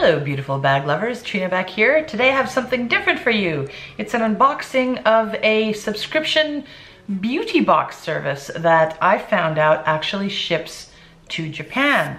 Hello beautiful bag lovers, Trina back here. Today I have something different for you. It's an unboxing of a subscription beauty box service that I found out actually ships to Japan.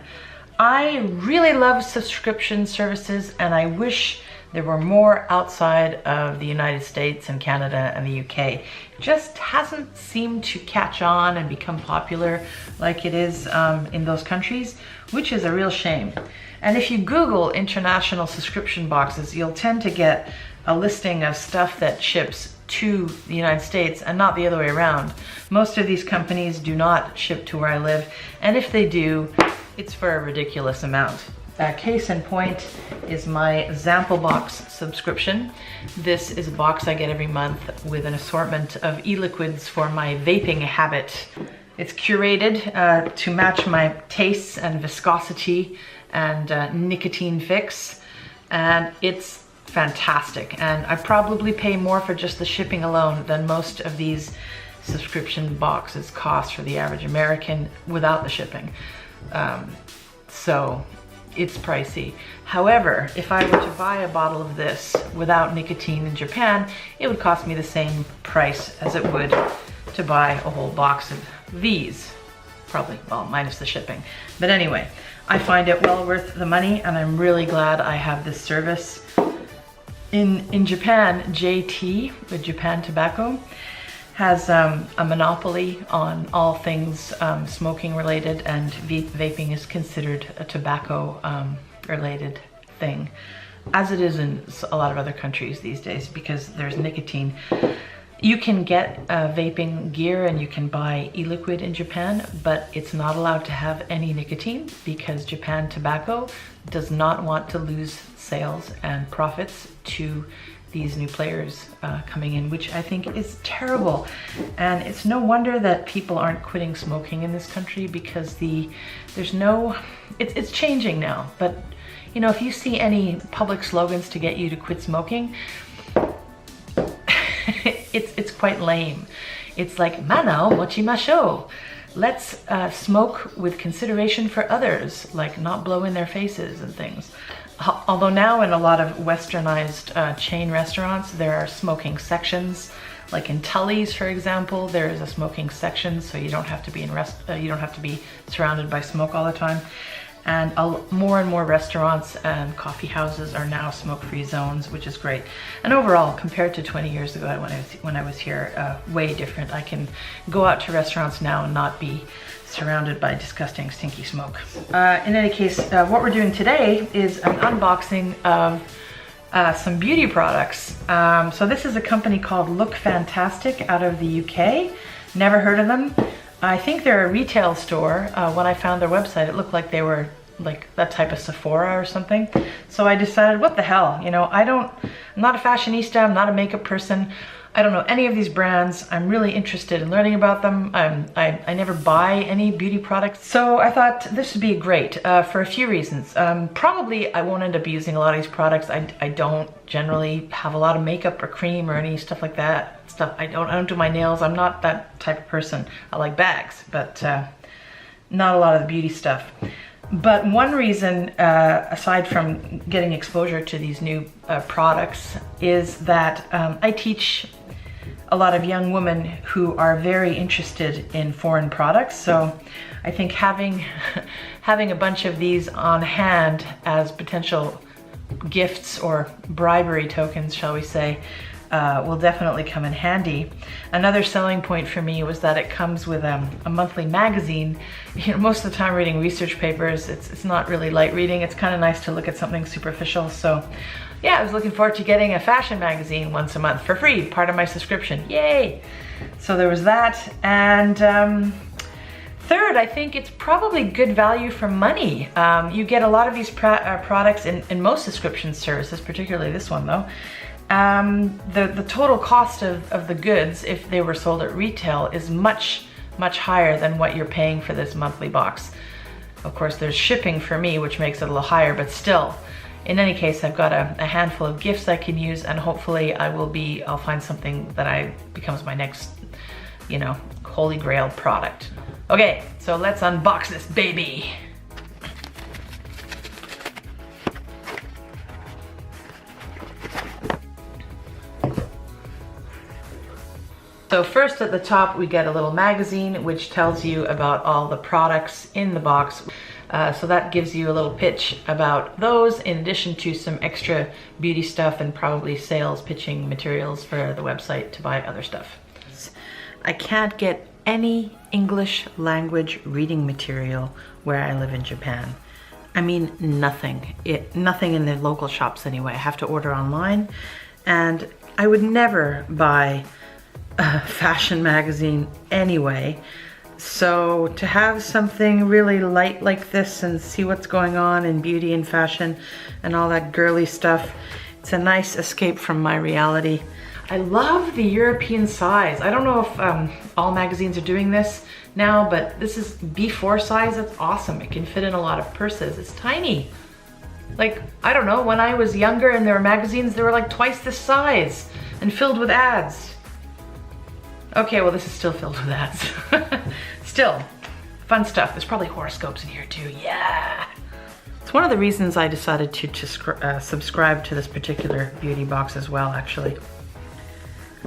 I really love subscription services and I wish there were more outside of the United States and Canada and the UK. It just hasn't seemed to catch on and become popular like it is in those countries, which is a real shame. And if you Google international subscription boxes, you'll tend to get a listing of stuff that ships to the United States and not the other way around. Most of these companies do not ship to where I live, and if they do, it's for a ridiculous amount. Case in point is my Zample box subscription. This is a box I get every month with an assortment of e-liquids for my vaping habit. It's curated to match my tastes and viscosity and nicotine fix, and it's fantastic. And I probably pay more for just the shipping alone than most of these subscription boxes cost for the average American without the shipping. So it's pricey. However, if I were to buy a bottle of this without nicotine in Japan, it would cost me the same price as it would to buy a whole box of these. Probably, well, minus the shipping. But anyway, I find it well worth the money and I'm really glad I have this service. In Japan, JT, with Japan Tobacco, has a monopoly on all things smoking related, and vaping is considered a tobacco related thing, as it is in a lot of other countries these days because there's nicotine. You can get vaping gear and you can buy e-liquid in Japan, but it's not allowed to have any nicotine because Japan Tobacco does not want to lose sales and profits to these new players coming in, which I think is terrible. And it's no wonder that people aren't quitting smoking in this country because it's changing now. But you know, if you see any public slogans to get you to quit smoking, it's quite lame. It's like, mana o mochimashou. Let's smoke with consideration for others, like not blow in their faces and things. Although now in a lot of westernized chain restaurants, there are smoking sections. Like in Tully's, for example, there is a smoking section, so you don't have to be you don't have to be surrounded by smoke all the time. And more and more restaurants and coffee houses are now smoke-free zones, which is great. And overall, compared to 20 years ago when I was here, way different. I can go out to restaurants now and not be surrounded by disgusting, stinky smoke. In any case, what we're doing today is an unboxing of some beauty products. So this is a company called Look Fantastic out of the UK. Never heard of them. I think they're a retail store. When I found their website, it looked like they were like that type of Sephora or something. So I decided, what the hell? You know, I'm not a fashionista, I'm not a makeup person. I don't know any of these brands. I'm really interested in learning about them. I never buy any beauty products. So I thought this would be great for a few reasons. Probably I won't end up using a lot of these products. I don't generally have a lot of makeup or cream or any stuff like that. I don't do my nails. I'm not that type of person. I like bags, but not a lot of the beauty stuff. But one reason, aside from getting exposure to these new products, is that I teach a lot of young women who are very interested in foreign products. So I think having a bunch of these on hand as potential gifts or bribery tokens, shall we say, will definitely come in handy. Another selling point for me was that it comes with a monthly magazine. You know, most of the time reading research papers, it's not really light reading. It's kind of nice to look at something superficial. So yeah, I was looking forward to getting a fashion magazine once a month for free, part of my subscription. Yay! So there was that. And third, I think it's probably good value for money. You get a lot of these products in most subscription services, particularly this one though. The total cost of the goods, if they were sold at retail, is much higher than what you're paying for this monthly box. Of course, there's shipping for me, which makes it a little higher, but still. In any case, I've got a handful of gifts I can use, and hopefully I'll find something that becomes my next, you know, holy grail product. Okay, so let's unbox this baby. So first at the top, we get a little magazine which tells you about all the products in the box. So that gives you a little pitch about those, in addition to some extra beauty stuff and probably sales pitching materials for the website to buy other stuff. I can't get any English language reading material where I live in Japan. I mean, nothing. Nothing in the local shops anyway. I have to order online, and I would never buy a fashion magazine anyway. So to have something really light like this and see what's going on in beauty and fashion and all that girly stuff, it's a nice escape from my reality. I love the European size. I don't know if all magazines are doing this now, but this is B4 size. That's awesome. It can fit in a lot of purses. It's tiny. Like, I don't know, when I was younger and there were magazines, they were like twice this size and filled with ads. Okay, well, this is still filled with ads. Still, fun stuff. There's probably horoscopes in here too, yeah. It's one of the reasons I decided to subscribe to this particular beauty box as well, actually.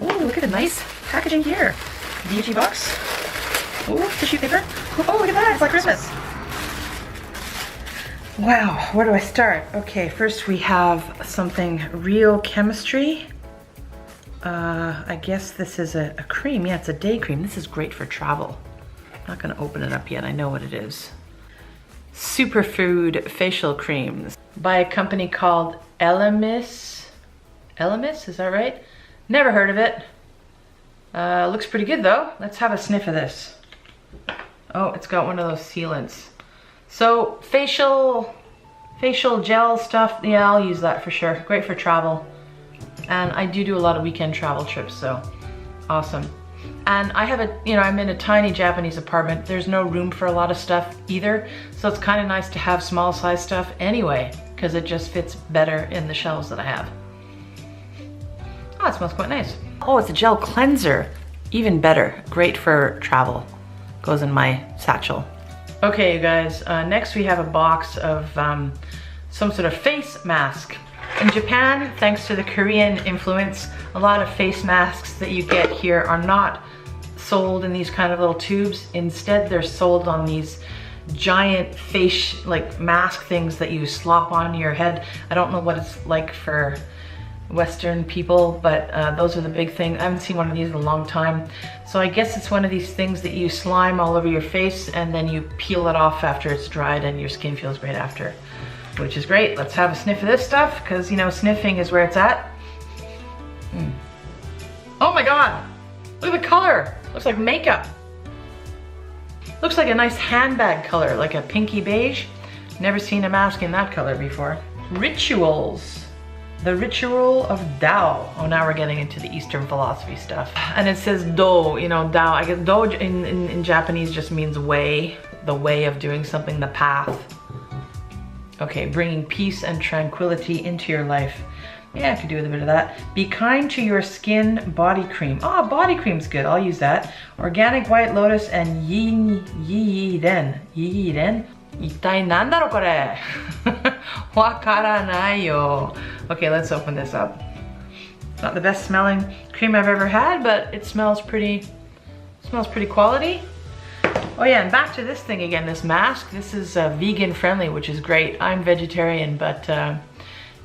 Oh, look at the nice packaging here. Beauty box. Oh, tissue paper. Oh, look at that, it's like Christmas. Wow, where do I start? Okay, first we have something Real Chemistry. I guess this is a cream. Yeah, it's a day cream. This is great for travel. I'm not gonna open it up yet. I know what it is. Superfood facial creams by a company called Elemis. Elemis, is that right? Never heard of it. Looks pretty good though. Let's have a sniff of this. Oh, it's got one of those sealants. So facial gel stuff, yeah, I'll use that for sure. Great for travel. And I do a lot of weekend travel trips, so awesome. And I have I'm in a tiny Japanese apartment. There's no room for a lot of stuff either. So it's kind of nice to have small size stuff anyway, because it just fits better in the shelves that I have. Oh, it smells quite nice. Oh, it's a gel cleanser. Even better, great for travel. Goes in my satchel. Okay, you guys, next we have a box of some sort of face mask. In Japan, thanks to the Korean influence, a lot of face masks that you get here are not sold in these kind of little tubes. Instead, they're sold on these giant face, like mask things that you slop onto your head. I don't know what it's like for Western people, but those are the big thing. I haven't seen one of these in a long time. So I guess it's one of these things that you slime all over your face and then you peel it off after it's dried and your skin feels great after, which is great. Let's have a sniff of this stuff, because you know, sniffing is where it's at. Oh my God, look at the color. Looks like makeup. Looks like a nice handbag color, like a pinky beige. Never seen a mask in that color before. Rituals. The Ritual of Tao. Oh, now we're getting into the Eastern philosophy stuff. And it says Do, you know, Tao. I guess Do in Japanese just means way, the way of doing something, the path. Okay, bringing peace and tranquility into your life. Yeah, I could do with a bit of that. Be kind to your skin body cream. Oh, body cream's good, I'll use that. Organic White Lotus and Yiren. Yiren? Itai nandaro kore? Wakaranai yo. Okay, let's open this up. It's not the best smelling cream I've ever had, but it smells pretty quality. Oh yeah, and back to this thing again, this mask. This is vegan friendly, which is great. I'm vegetarian, but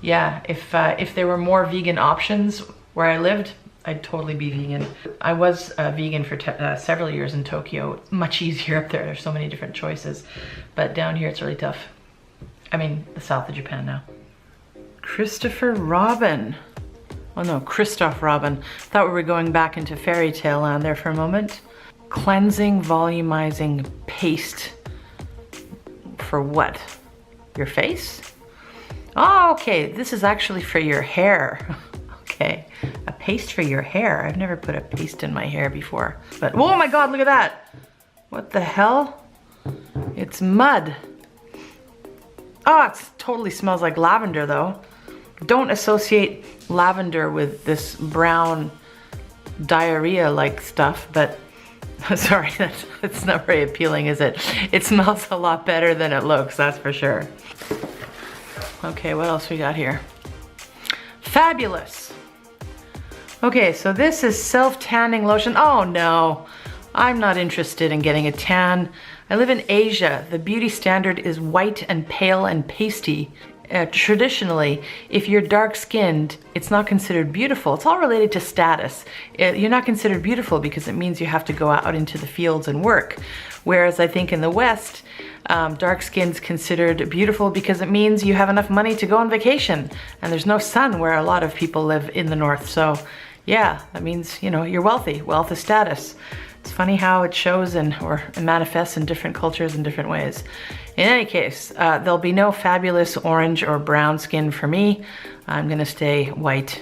yeah, if there were more vegan options where I lived, I'd totally be vegan. I was vegan for several years in Tokyo. It's much easier up there. There's so many different choices. But down here, it's really tough. I mean, the south of Japan now. Christopher Robin. Oh no, Christoph Robin. Thought we were going back into fairy tale land there for a moment. Cleansing, volumizing paste. For what? Your face? Oh, okay, this is actually for your hair. Okay, a paste for your hair. I've never put a paste in my hair before. But, oh my God, look at that. What the hell? It's mud. Oh, it totally smells like lavender though. Don't associate lavender with this brown diarrhea-like stuff, but sorry, that's not very appealing, is it? It smells a lot better than it looks, that's for sure. Okay, what else we got here? Fabulous. Okay, so this is self-tanning lotion. Oh no, I'm not interested in getting a tan. I live in Asia. The beauty standard is white and pale and pasty. Traditionally, if you're dark-skinned, it's not considered beautiful. It's all related to status. You're not considered beautiful because it means you have to go out into the fields and work. Whereas I think in the West, dark-skin's considered beautiful because it means you have enough money to go on vacation. And there's no sun where a lot of people live in the North. So yeah, that means, you know, you're wealthy. Wealth is status. It's funny how it shows or manifests in different cultures in different ways. In any case, there'll be no fabulous orange or brown skin for me. I'm gonna stay white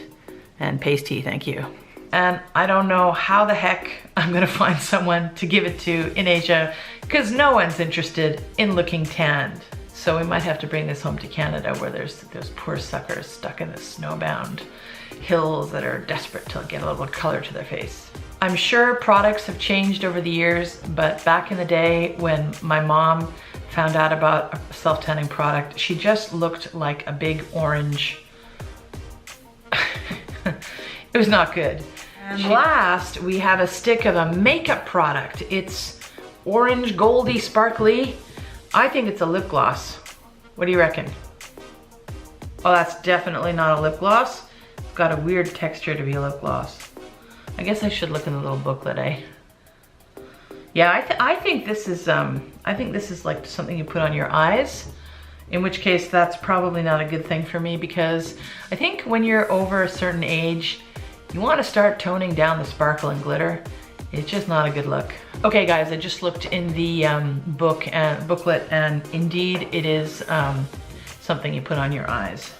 and pasty, thank you. And I don't know how the heck I'm gonna find someone to give it to in Asia because no one's interested in looking tanned. So we might have to bring this home to Canada where there's those poor suckers stuck in the snowbound hills that are desperate to get a little color to their face. I'm sure products have changed over the years, but back in the day when my mom found out about a self-tanning product, she just looked like a big orange. It was not good. And last, we have a stick of a makeup product. It's orange, goldy, sparkly. I think it's a lip gloss. What do you reckon? Oh, that's definitely not a lip gloss. It's got a weird texture to be a lip gloss. I guess I should look in the little booklet, eh? Yeah, I think this is like something you put on your eyes, in which case that's probably not a good thing for me because I think when you're over a certain age, you want to start toning down the sparkle and glitter. It's just not a good look. Okay guys, I just looked in the booklet and indeed it is something you put on your eyes.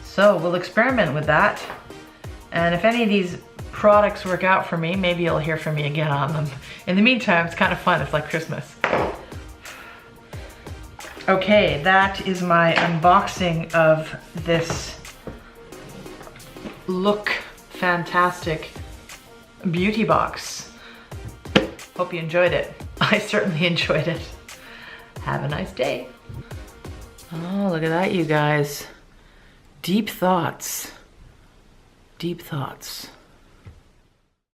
So we'll experiment with that. And if any of these products work out for me, maybe you'll hear from me again on them. In the meantime, it's kind of fun. It's like Christmas. Okay, that is my unboxing of this Look Fantastic beauty box. Hope you enjoyed it. I certainly enjoyed it. Have a nice day. Oh, look at that, you guys. Deep thoughts. Deep thoughts.